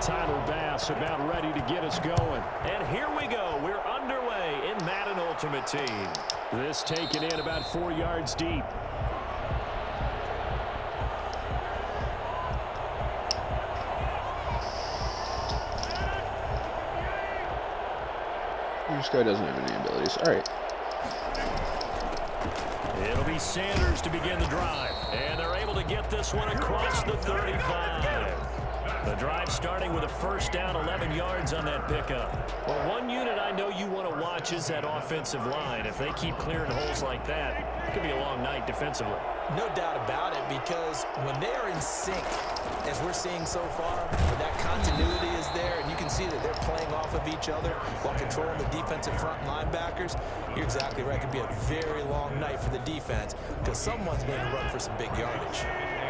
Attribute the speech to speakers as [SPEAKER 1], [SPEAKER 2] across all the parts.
[SPEAKER 1] Tyler Bass about ready to get us going. And here we go. We're underway in Madden Ultimate Team. This taken in about 4 yards deep.
[SPEAKER 2] This guy doesn't have any abilities. All right.
[SPEAKER 1] It'll be Sanders to begin the drive. And they're able to get this one across the 35. The drive starting with a first down, 11 yards on that pickup. Well, one unit I know you want to watch is that offensive line. If they keep clearing holes like that, it could be a long night defensively.
[SPEAKER 3] No doubt about it, because when they are in sync, as we're seeing so far, when that continuity is there, and you can see that they're playing off of each other while controlling the defensive front linebackers, you're exactly right. It could be a very long night for the defense because someone's going to run for some big yardage.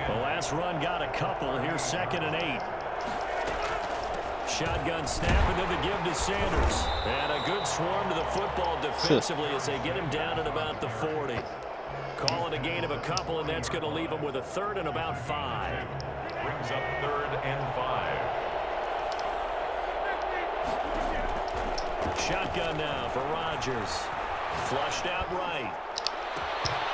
[SPEAKER 1] The last run got a couple. Here's 2nd and 8. Shotgun snap, and then the give to Sanders. And a good swarm to the football defensively as they get him down at about the 40. Call it a gain of a couple, and that's going to leave him with a 3rd and about 5.
[SPEAKER 4] Brings up 3rd and 5.
[SPEAKER 1] Shotgun now for Rodgers. Flushed out right.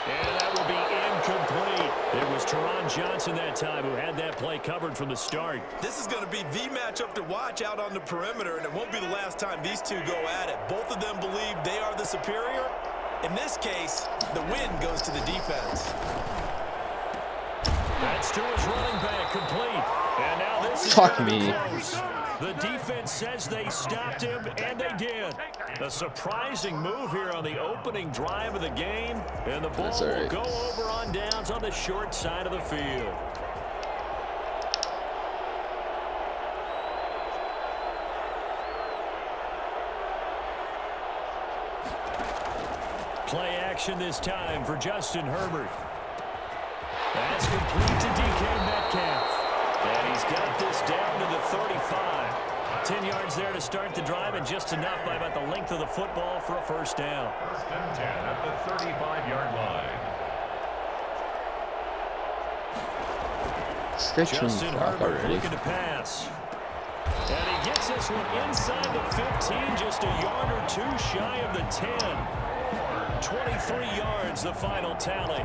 [SPEAKER 1] And that will be incomplete. It was Teron Johnson that time who had that play covered from the start.
[SPEAKER 3] This is going to be the matchup to watch out on the perimeter, and it won't be the last time these two go at it. Both of them believe they are the superior. In this case, the win goes to the defense.
[SPEAKER 1] That's to his running back, complete. And now this is
[SPEAKER 2] Fuck me.
[SPEAKER 1] close. The defense says they stopped him, and they did. A surprising move here on the opening drive of the game, and the ball will go over on downs on the short side of the field. Play action this time for Justin Herbert. That's complete to DK Metcalf. And he's got this down to the 35. 10 yards there to start the drive, and just enough by about the length of the football for a first down.
[SPEAKER 4] 1st and 10 at the 35-yard line.
[SPEAKER 1] Justin Herbert looking to pass. And he gets this one inside the 15, just a yard or two shy of the 10. 23 yards, the final tally.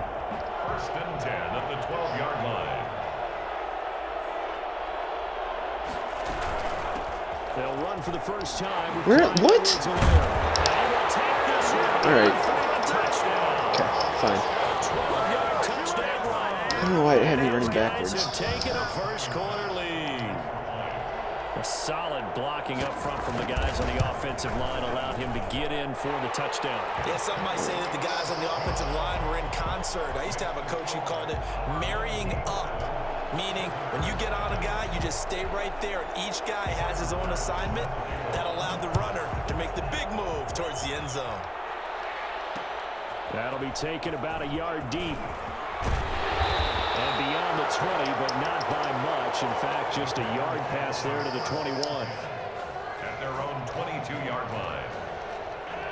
[SPEAKER 4] 1st and 10 at the 12-yard line.
[SPEAKER 1] They'll run for the first time.
[SPEAKER 2] Where? What? All right. Okay, fine. I don't know why it had me running backwards.
[SPEAKER 1] Taken a first quarter lead. A solid blocking up front from the guys on the offensive line allowed him to get in for the touchdown.
[SPEAKER 3] Yeah, some might say that the guys on the offensive line were in concert. I used to have a coach who called it marrying up, meaning when you get on a guy, you just stay right there, and each guy has his own assignment. That allowed the runner to make the big move towards the end zone.
[SPEAKER 1] That'll be taken about a yard deep. And beyond the 20, but not by much. In fact, just a yard pass there to the 21.
[SPEAKER 4] At their own 22-yard line.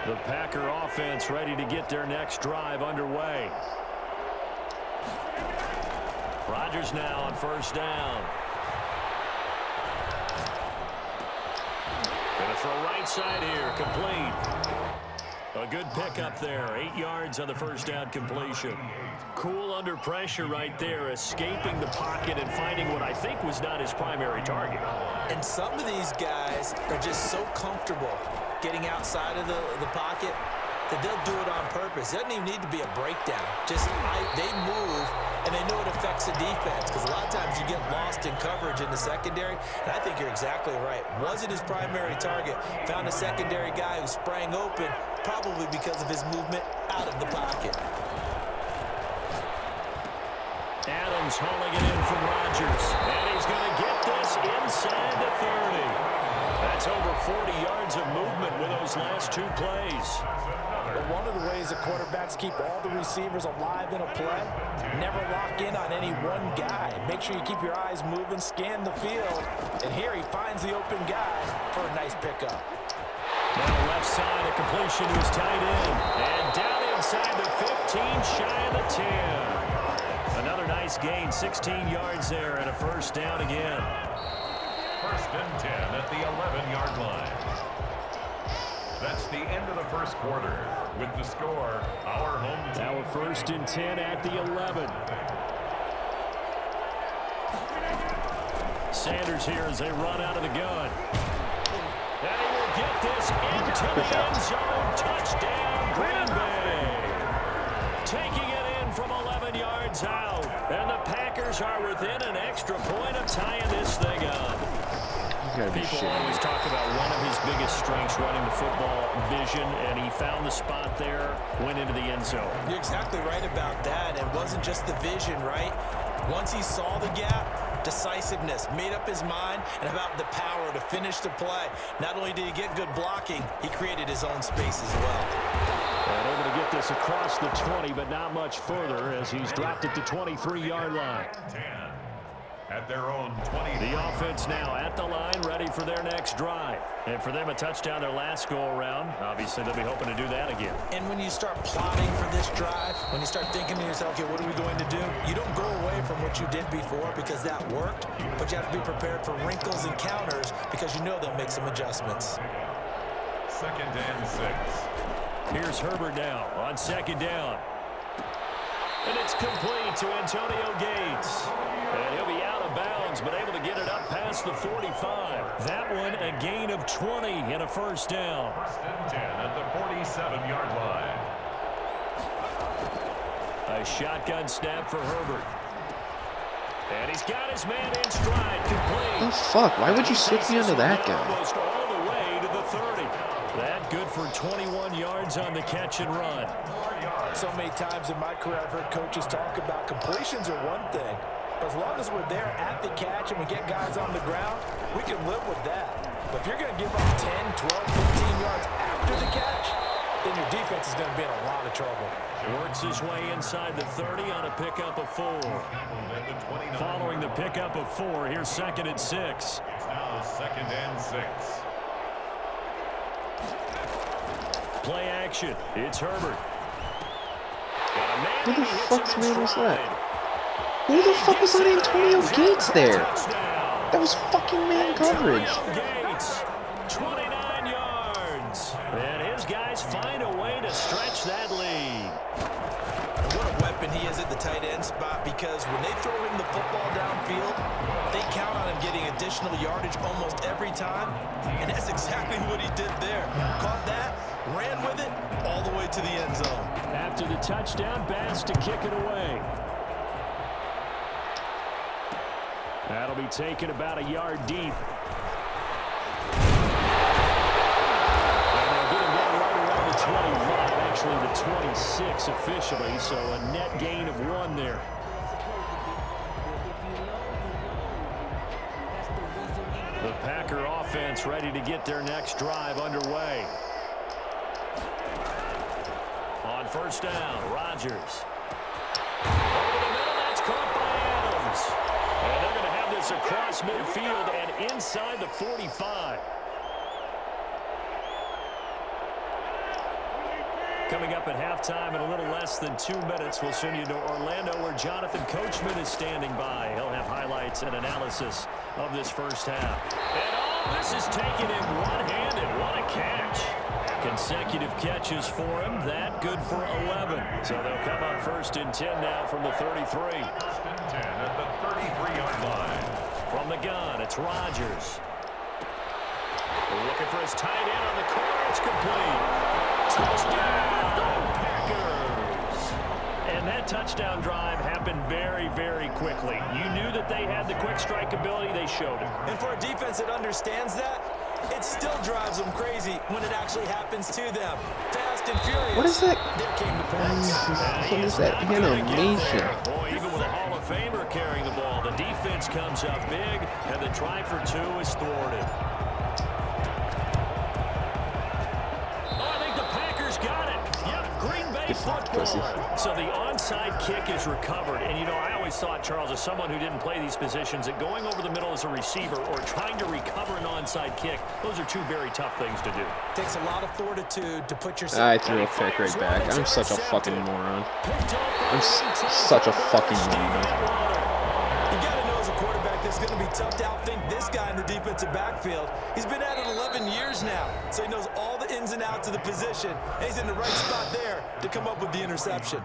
[SPEAKER 1] The Packer offense ready to get their next drive underway. Rodgers now on first down. Gonna throw right side here, complete. A good pickup there, 8 yards on the first down completion. Cool under pressure right there, escaping the pocket and finding what I think was not his primary target.
[SPEAKER 3] And some of these guys are just so comfortable getting outside of the pocket that they'll do it on purpose. It doesn't even need to be a breakdown. Just they move, and they know it affects the defense, because a lot of times you get lost in coverage in the secondary, and I think you're exactly right. Wasn't his primary target. Found a secondary guy who sprang open, probably because of his movement out of the pocket.
[SPEAKER 1] Adams hauling it in from Rodgers, and he's going to get this inside the 30. That's over 40 yards of movement with those last two plays.
[SPEAKER 3] But one of the ways that quarterbacks keep all the receivers alive in a play, never lock in on any one guy. Make sure you keep your eyes moving, scan the field, and here he finds the open guy for a nice pickup.
[SPEAKER 1] Now left side, a completion to his tight end, and down inside the 15, shy of the 10. Another nice gain, 16 yards there, and a first down again.
[SPEAKER 4] First and 10 at the 11-yard line. That's the end of the first quarter. With the score, our home team.
[SPEAKER 1] Now a first and 10 at the 11. Sanders here as they run out of the gun. And he will get this into the end zone. Touchdown, Green Bay. Taking it in from 11 yards out. And the Packers are within an extra point of tying this thing up. People always talk about one of his biggest strengths, running the football, vision, and he found the spot there, went into the end zone.
[SPEAKER 3] You're exactly right about that. It wasn't just the vision, right? Once he saw the gap, decisiveness, made up his mind, and about the power to finish the play. Not only did he get good blocking, he created his own space as well.
[SPEAKER 1] And able to get this across the 20, but not much further as he's dropped at the 23-yard line.
[SPEAKER 4] 10 at their own 20.
[SPEAKER 1] The offense now at the line, ready for their next drive. And for them, a touchdown their last go-around. Obviously, they'll be hoping to do that again.
[SPEAKER 3] And when you start plotting for this drive, when you start thinking to yourself, okay, what are we going to do? You don't go away from what you did before because that worked, but you have to be prepared for wrinkles and counters because you know they'll make some adjustments.
[SPEAKER 4] Second and 6.
[SPEAKER 1] Here's Herbert now on second down. And it's complete to Antonio Gates. And he'll be out of bounds, but able to get it up past the 45. That one a gain of 20 and a first down.
[SPEAKER 4] First and 10 at the 47-yard line.
[SPEAKER 1] A shotgun snap for Herbert. And he's got his man in stride, complete.
[SPEAKER 2] Oh, fuck. Why would you switch me onto that guy?
[SPEAKER 1] Almost all the way to the 30. That good for 21 yards on the catch and run.
[SPEAKER 3] So many times in my career, I've heard coaches talk about completions are one thing. But as long as we're there at the catch and we get guys on the ground, we can live with that. But if you're going to give up 10, 12, 15 yards after the catch, then your defense is going to be in a lot of trouble.
[SPEAKER 1] Works his way inside the 30 on a pickup of 4. Following the pickup of 4, here's second and 6.
[SPEAKER 4] It's now second and 6.
[SPEAKER 1] Play action. It's Herbert.
[SPEAKER 2] Who the fuck's man was that? Who the fuck was on Antonio Gates there? That was fucking man coverage.
[SPEAKER 1] Gates, 29 yards. And his guys find a way to stretch that lead.
[SPEAKER 3] What a weapon he is at the tight end spot, because when they throw him the football downfield, they count on him getting additional yardage almost every time. And that's exactly what he did there. Caught that, ran with it, all the way to the end zone.
[SPEAKER 1] After the touchdown, Bass to kick it away. That'll be taken about a yard deep. And they'll get him down right around the 25, actually the 26 officially, so a net gain of 1 there. The Packer offense ready to get their next drive underway. On first down, Rodgers. Over the middle, that's caught by Adams. And they're going to have this across midfield and inside the 45. Coming up at halftime in a little less than 2 minutes, we'll send you to Orlando where Jonathan Coachman is standing by. He'll have highlights and analysis of this first half. And all this is taken in one-handed. What a catch. Consecutive catches for him. That good for 11. So they'll come up first and 10 now from the 33.
[SPEAKER 4] First and 10 at the 33-yard line.
[SPEAKER 1] From the gun, it's Rodgers. Looking for his tight end on the corner. It's complete. Touchdown, Packers. And that touchdown drive happened very, very quickly. You knew that they had the quick strike ability. They showed it.
[SPEAKER 3] And for a defense that understands that, it still drives them crazy when it actually happens to them. Fast and furious.
[SPEAKER 2] What is that?
[SPEAKER 3] There came the points.
[SPEAKER 2] What is that animation?
[SPEAKER 1] Boy, even with a Hall of Famer carrying the ball, the defense comes up big, and the try for 2 is thwarted. So the onside kick is recovered. And, you know, I always thought, Charles, as someone who didn't play these positions, that going over the middle as a receiver or trying to recover an onside kick, those are 2 very tough things to do.
[SPEAKER 3] Takes a lot of fortitude to put yourself...
[SPEAKER 2] I threw a pick right back. I'm such a fucking moron. I'm such a fucking moron.
[SPEAKER 3] You got to know as a quarterback, there's going to be tough to outthink this guy in the defensive backfield. He's been at it 11 years now, so he knows all the ins and outs of the position, and he's in the right spot there to come up with the interception.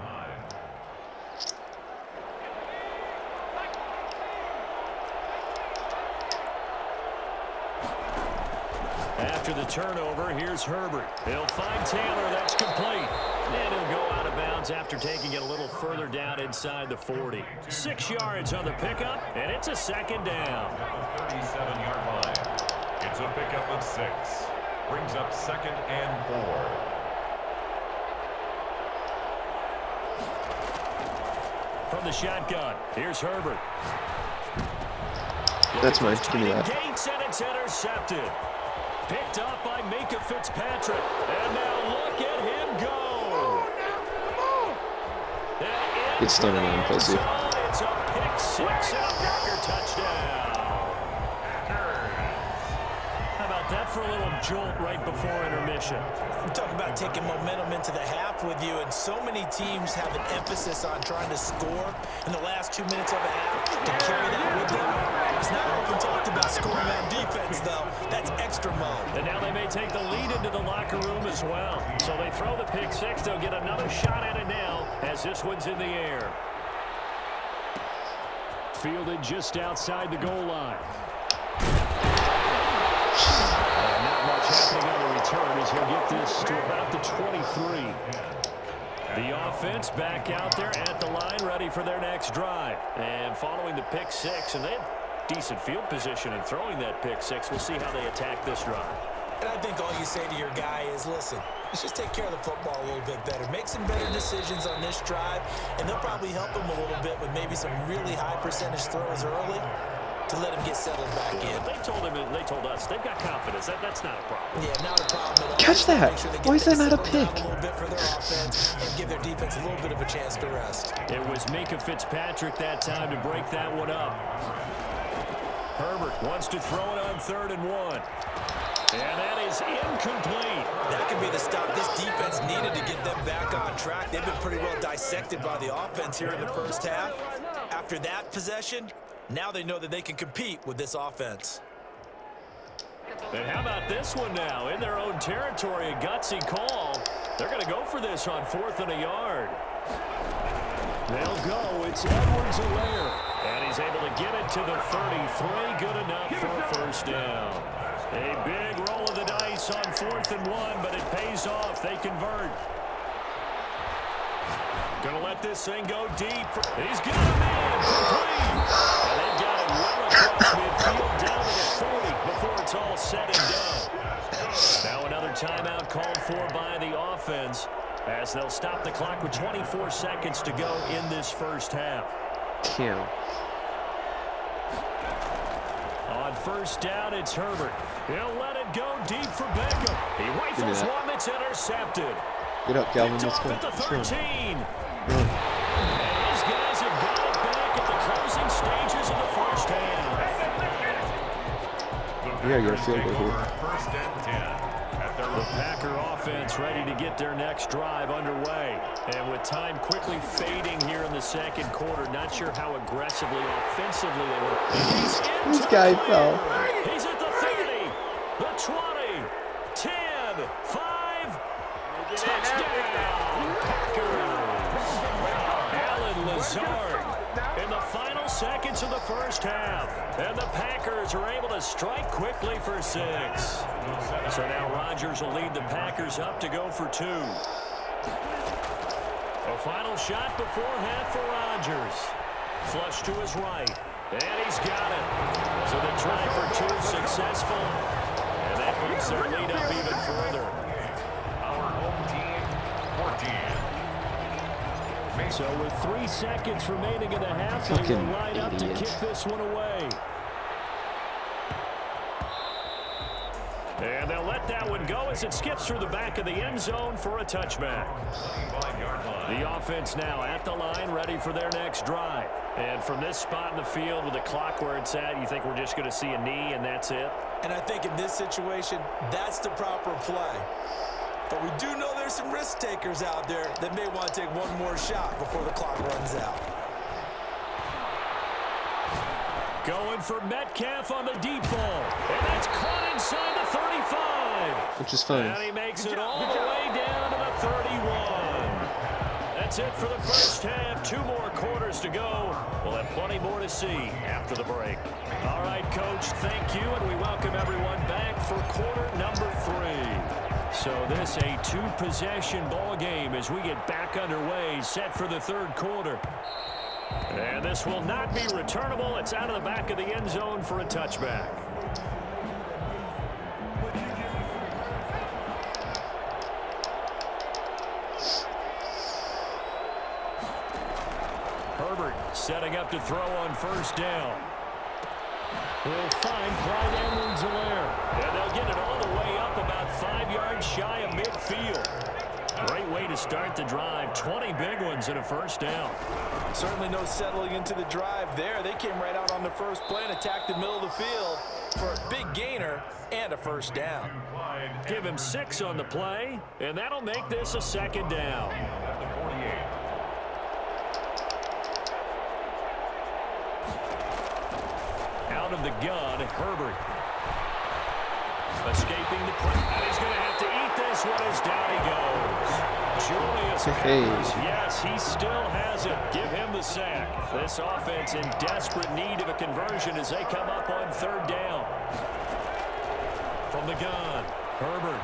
[SPEAKER 1] After the turnover, here's Herbert. He'll find Taylor. That's complete. And he'll go out of bounds after taking it a little further down inside the 40. 6 yards on the pickup, and it's a second down.
[SPEAKER 4] At the 37-yard line. It's a pickup of 6. Brings up 2nd and 4.
[SPEAKER 1] From the shotgun, here's Herbert.
[SPEAKER 2] That's mine. Give me that.
[SPEAKER 1] Gates, and it's intercepted. Picked up by Micah Fitzpatrick. And now look at him go.
[SPEAKER 2] Get stunning on pussy.
[SPEAKER 1] It's a pick 6 and a Packer touchdown. How about that for a little jolt right before intermission?
[SPEAKER 3] I'm talking about taking momentum into the half with you, and so many teams have an emphasis on trying to score in the last 2 minutes of a half to carry that with them. It's not often talked about scoring on defense, though. That's extra mode.
[SPEAKER 1] And now they may take the lead into the locker room as well. So they throw the pick 6. They'll get another shot at it now as this one's in the air. Fielded just outside the goal line. Not much happening on the return as he'll get this to about the 23. The offense back out there at the line, ready for their next drive. And following the pick 6, and they have decent field position in throwing that pick 6. We'll see how they attack this drive.
[SPEAKER 3] And I think all you say to your guy is, listen, let's just take care of the football a little bit better. Make some better decisions on this drive, and they'll probably help him a little bit with maybe some really high percentage throws early to let him get settled back in.
[SPEAKER 1] They told us they've got confidence. That's not a problem.
[SPEAKER 3] Yeah, not a problem at all.
[SPEAKER 2] Catch that.
[SPEAKER 3] Make sure they get
[SPEAKER 2] Why is that not a
[SPEAKER 3] things
[SPEAKER 2] pick?
[SPEAKER 3] settled down a little bit for their offense and give their defense a little bit of a chance to rest.
[SPEAKER 1] It was Micah Fitzpatrick that time to break that one up. Herbert wants to throw it on 3rd and 1. And that is incomplete.
[SPEAKER 3] That could be the stop this defense needed to get them back on track. They've been pretty well dissected by the offense here in the first half. After that possession, now they know that they can compete with this offense.
[SPEAKER 1] And how about this one now? In their own territory, a gutsy call. They're going to go for this on 4th and a yard. They'll go. It's Edwards-Helaire. And he's able to get it to the 33. Good enough for a first down. A big roll of the dice on 4th and 1, but it pays off. They convert. Going to let this thing go deep. He's got him in. Complete. And they've got it well across midfield down to the 40 before it's all said and done. Now another timeout called for by the offense as they'll stop the clock with 24 seconds to go in this first half.
[SPEAKER 2] Damn.
[SPEAKER 1] On first down, it's Herbert. He'll let it go deep for Beckham. He rifles one that's intercepted.
[SPEAKER 2] Get up, Galvin. Let's go.
[SPEAKER 1] At the 13.
[SPEAKER 2] Let's go.
[SPEAKER 1] And these guys have got it back at the closing stages of the first half.
[SPEAKER 2] We gotta get a field goal here.
[SPEAKER 4] 1st and 10.
[SPEAKER 1] The Packer offense ready to get their next drive underway. And with time quickly fading here in the second quarter, not sure how aggressively, offensively they were.
[SPEAKER 2] This guy fell.
[SPEAKER 1] He's at the 30, the 20, 10, 5, touchdown, Packers. Alan Lazard in the final seconds of the first half. And the Packers are able to strike quickly for 6. So now Rodgers will lead the Packers up to go for 2. A final shot before half for Rodgers. Flush to his right. And he's got it. So the try for 2 is successful. And that moves their lead up even further.
[SPEAKER 4] Our home team, 14.
[SPEAKER 1] So with 3 seconds remaining in the half, they will line up to kick this one away. And they'll let that one go as it skips through the back of the end zone for a touchback. The offense now at the line, ready for their next drive. And from this spot in the field with the clock where it's at, you think we're just going to see a knee and that's it?
[SPEAKER 3] And I think in this situation, that's the proper play. But we do know there's some risk takers out there that may want to take one more shot before the clock runs out.
[SPEAKER 1] Going for Metcalf on the deep ball. And that's caught inside the 35.
[SPEAKER 2] Which is fine.
[SPEAKER 1] And he makes it all the way down to the 31. That's it for the first half. 2 more quarters to go. We'll have plenty more to see after the break. All right, Coach, thank you, and we welcome everyone back for quarter number 3. So this a 2-possession ball game as we get back underway, set for the 3rd quarter. And this will not be returnable. It's out of the back of the end zone for a touchback. Herbert setting up to throw on first down. Will find Clyde Edwards-Helaire. And they'll get it all the way up about 5 yards shy of midfield. Great way to start the drive. 20 big ones and a first down.
[SPEAKER 3] Certainly no settling into the drive there. They came right out on the first play and attacked the middle of the field for a big gainer and a first down.
[SPEAKER 1] Give him 6 on the play, and that'll make this a 2nd down. Out of the gun, Herbert. Escaping the pressure. And he's going to have to eat this one as down he goes. Julius Peppers, yes, he still has it. Give him the sack. This offense in desperate need of a conversion as they come up on 3rd down. From the gun, Herbert.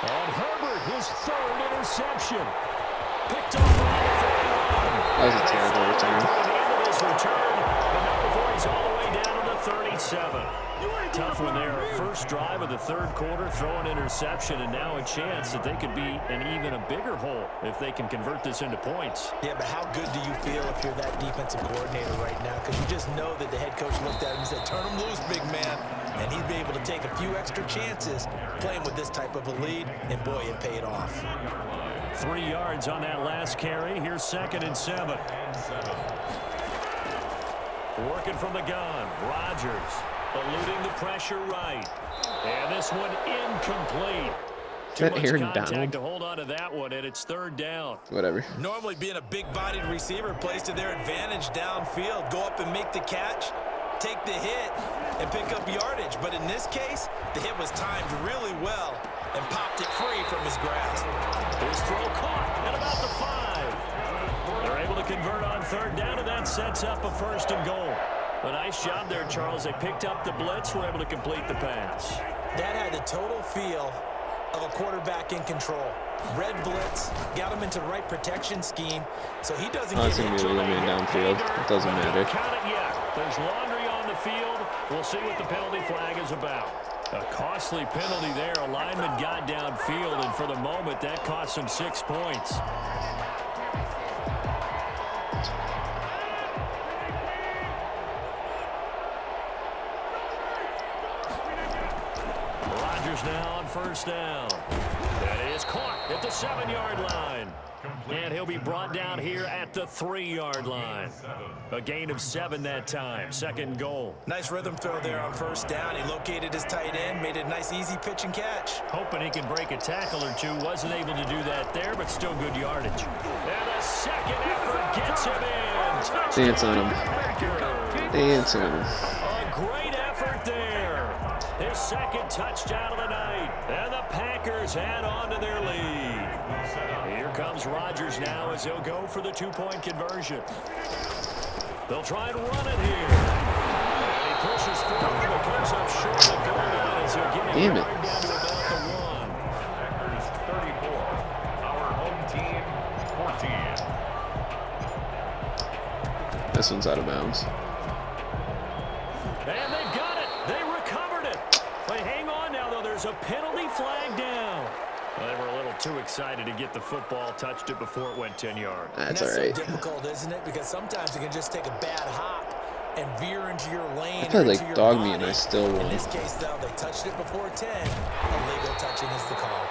[SPEAKER 1] On Herbert, his 3rd interception. Picked off on the 41.
[SPEAKER 2] That was a terrible return.
[SPEAKER 1] Return, but not before he's all the way down to the 37. Tough one there. First drive of the 3rd quarter, throw an interception, and now a chance that they could be in even a bigger hole if they can convert this into points.
[SPEAKER 3] Yeah, but how good do you feel if you're that defensive coordinator right now? Because you just know that the head coach looked at him and said, turn him loose, big man. And he'd be able to take a few extra chances playing with this type of a lead, and boy, it paid off.
[SPEAKER 1] 3 yards on that last carry. Here's 2nd and 7. Working from the gun, Rodgers eluding the pressure right. And this one incomplete.
[SPEAKER 2] Is that Aaron Donald?
[SPEAKER 1] To hold on to that one, and it's 3rd down.
[SPEAKER 2] Whatever.
[SPEAKER 3] Normally being a big-bodied receiver plays to their advantage downfield. Go up and make the catch, take the hit, and pick up yardage. But in this case, the hit was timed really well and popped it free from his grasp.
[SPEAKER 1] His throw caught at about the 5. They're able to convert on 3rd down, and that sets up a 1st and goal. A nice job there, Charles. They picked up the blitz, were able to complete the pass.
[SPEAKER 3] That had the total feel of a quarterback in control. Red blitz, got him into the right protection scheme, so he doesn't get hit.
[SPEAKER 2] It's going to be a man downfield. It doesn't matter.
[SPEAKER 1] Count it yet. There's laundry on the field. We'll see what the penalty flag is about. A costly penalty there. A lineman got downfield, and for the moment, that cost him 6 points. Now on first down. That is caught at the 7-yard line. And he'll be brought down here at the 3-yard line. A gain of 7 that time. 2nd goal.
[SPEAKER 3] Nice rhythm throw there on first down. He located his tight end, made it a nice easy pitch and catch.
[SPEAKER 1] Hoping he can break a tackle or two. Wasn't able to do that there, but still good yardage. And the 2nd effort gets him in. Touchdown.
[SPEAKER 2] Dance on him. Dance on him.
[SPEAKER 1] A great effort there. His 2nd touchdown of the night. And the Packers add on to their lead. Here comes Rodgers now as he'll go for the 2-point conversion. They'll try and run it here. And he pushes forward but comes up short of the goal line as he'll get it down to about the 1.
[SPEAKER 4] Packers 34. Our home team 14.
[SPEAKER 2] This one's out of bounds.
[SPEAKER 1] And they've got it. They recovered it. They hang on now, though. There's a penalty flag down. Well, they were a little too excited to get the football, touched it before it went 10 yards.
[SPEAKER 2] That's all right.
[SPEAKER 3] So difficult, isn't it? Because sometimes it can just take a bad hop and veer into your lane.
[SPEAKER 2] I thought they dogged me and I still won.
[SPEAKER 3] In this case, though, they touched it before 10. Illegal touching is the call.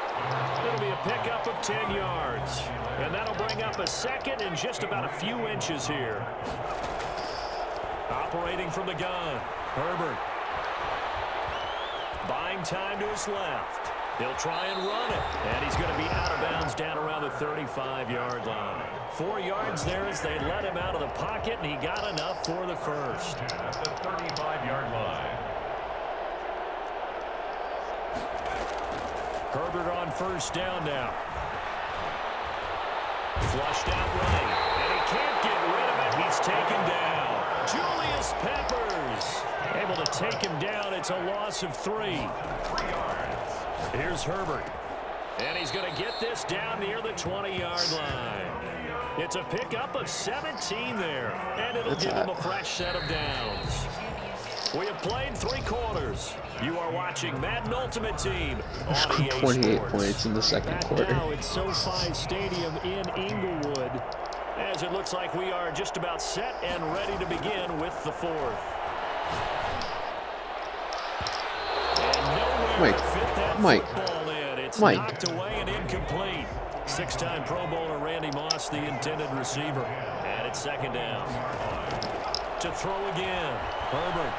[SPEAKER 1] It'll be a pickup of 10 yards. And that'll bring up a 2nd and just about a few inches here. Operating from the gun, Herbert. Buying time to his left. He'll try and run it. And he's going to be out of bounds down around the 35-yard line. 4 yards there as they let him out of the pocket, and he got enough for the first.
[SPEAKER 4] At the 35-yard line.
[SPEAKER 1] Herbert on first down now. Flushed out right, and he can't get rid of it. He's taken down. Julius Peppers able to take him down. It's a loss of 3.
[SPEAKER 4] 3 yards.
[SPEAKER 1] Here's Herbert, and he's going to get this down near the 20-yard line. It's a pickup of 17 there, and it'll give him a fresh set of downs. We have played 3 quarters. You are watching Madden Ultimate Team on EA
[SPEAKER 2] 28
[SPEAKER 1] Sports.
[SPEAKER 2] points in the second quarter.
[SPEAKER 1] Now it's SoFi Stadium in Inglewood, as it looks like we are just about set and ready to begin with the 4th.
[SPEAKER 2] Mike.
[SPEAKER 1] It's knocked away and incomplete. 6-time Pro Bowler Randy Moss, the intended receiver. And it's second down. To throw again. Herbert.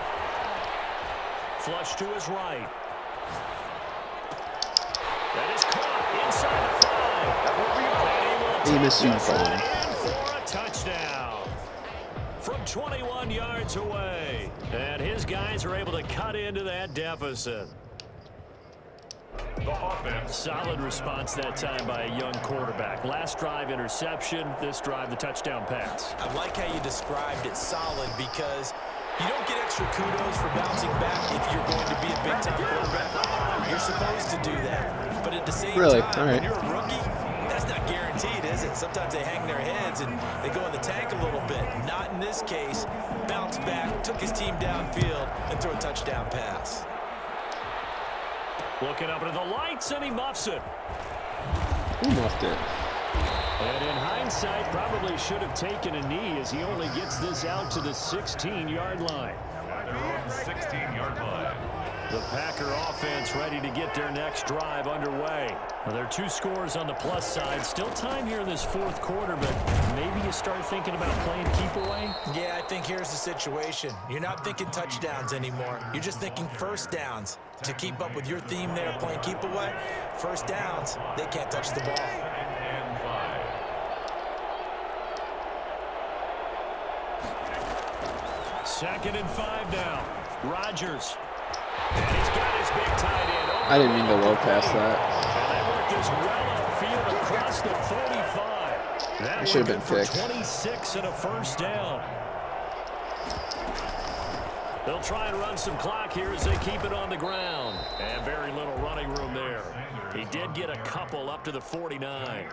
[SPEAKER 1] Flush to his right. That is caught inside the 5.
[SPEAKER 2] He missed you, Colin.
[SPEAKER 1] For a touchdown. From 21 yards away. And his guys are able to cut into that deficit.
[SPEAKER 4] The offense.
[SPEAKER 1] Solid response that time by a young quarterback. Last drive interception, this drive the touchdown pass.
[SPEAKER 3] I like how you described it, solid, because you don't get extra kudos for bouncing back if you're going to be a big-time quarterback. You're supposed to do that. But at the same time, when you're a rookie, that's not guaranteed, is it? Sometimes they hang their heads and they go in the tank a little bit. Not in this case. Bounce back, took his team downfield, and threw a touchdown pass.
[SPEAKER 1] Looking up into the lights, and he muffs it.
[SPEAKER 2] Who muffed it?
[SPEAKER 1] And in hindsight, probably should have taken a knee as he only gets this out to the 16-yard line.
[SPEAKER 4] At their own 16-yard line.
[SPEAKER 1] The Packer offense ready to get their next drive underway. Well, there are 2 scores on the plus side. Still time here in this 4th quarter, but maybe you start thinking about playing keep away?
[SPEAKER 3] Yeah, I think here's the situation. You're not thinking touchdowns anymore. You're just thinking first downs. To keep up with your theme there, playing keep away, first downs, they can't touch the ball.
[SPEAKER 4] And 5.
[SPEAKER 1] Second and 5 now. Rodgers. And he's got his big tight end.
[SPEAKER 2] I didn't mean to low pass that.
[SPEAKER 1] And they worked this well upfield across the 45. That
[SPEAKER 2] should have been
[SPEAKER 1] for
[SPEAKER 2] picked.
[SPEAKER 1] 26 and a first down. They'll try and run some clock here as they keep it on the ground. And very little running room there. He did get a couple up to the 49.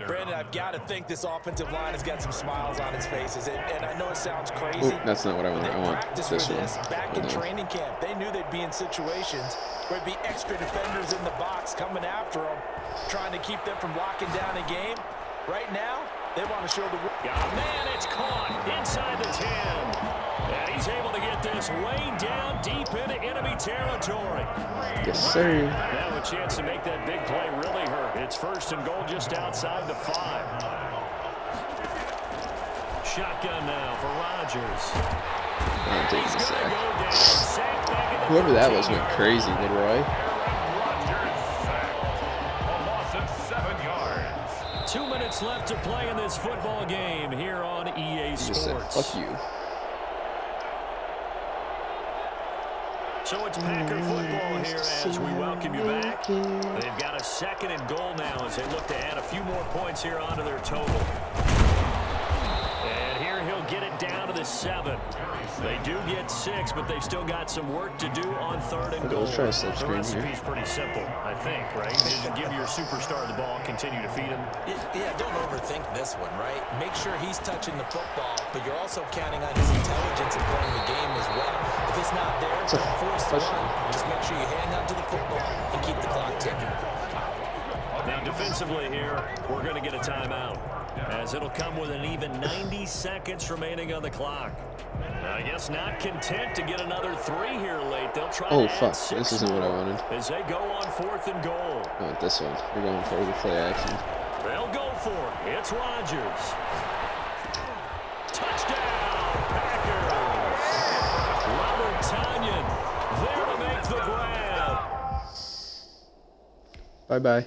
[SPEAKER 3] Brandon, I've got to think this offensive line has got some smiles on its faces. And I know it sounds crazy.
[SPEAKER 2] Oh, that's not what I want.
[SPEAKER 3] They
[SPEAKER 2] I want
[SPEAKER 3] practiced
[SPEAKER 2] this
[SPEAKER 3] for
[SPEAKER 2] one.
[SPEAKER 3] this back in training camp. They knew they'd be in situations where it'd be extra defenders in the box coming after them, trying to keep them from locking down a game. Right now, they want to show the...
[SPEAKER 1] Man, it's caught inside the 10. And he's able to get this way down deep into enemy territory.
[SPEAKER 2] Yes, sir.
[SPEAKER 1] Now a chance to make that big play really hurt. It's first and goal just outside the 5. Shotgun now for Rodgers.
[SPEAKER 2] I'm taking
[SPEAKER 1] He's
[SPEAKER 2] a
[SPEAKER 1] going to
[SPEAKER 2] sack.
[SPEAKER 1] go down. Sack back in the
[SPEAKER 2] Whoever that was
[SPEAKER 1] 13.
[SPEAKER 2] went crazy, Leroy.
[SPEAKER 4] A loss of 7 yards.
[SPEAKER 1] 2 minutes left to play in this football game here on EA
[SPEAKER 2] He just said,
[SPEAKER 1] Sports.
[SPEAKER 2] fuck you.
[SPEAKER 1] So it's Packer football here as we welcome you back. They've got a second and goal now as they look to add a few more points here onto their total. And here he'll get it down to the 7. They do get 6, but they've still got some work to do on 3rd and goal.
[SPEAKER 2] Let's try a slip
[SPEAKER 1] The
[SPEAKER 2] screen here.
[SPEAKER 1] recipe's pretty simple, I think, right? Just give your superstar the ball, continue to feed him.
[SPEAKER 3] Yeah, don't overthink this one, right? Make sure he's touching the football, but you're also counting on his intelligence in playing the game as well. If it's not there,
[SPEAKER 2] It's a
[SPEAKER 3] don't force the
[SPEAKER 2] touchdown.
[SPEAKER 3] run. Just make sure you hang on to the football and keep the clock ticking.
[SPEAKER 1] Now, defensively here, we're going to get a timeout, as it'll come with an even 90 seconds remaining on the clock. I guess not content to get another 3 here late. They'll try to
[SPEAKER 2] Fuck.
[SPEAKER 1] add 6
[SPEAKER 2] This isn't what I
[SPEAKER 1] more
[SPEAKER 2] wanted.
[SPEAKER 1] as they go on 4th and goal.
[SPEAKER 2] I want this one. We're going for the play action.
[SPEAKER 1] They'll go for it. It's Rodgers. Touchdown, Packers. Robert Tonyan there to make the grab.
[SPEAKER 2] Bye-bye.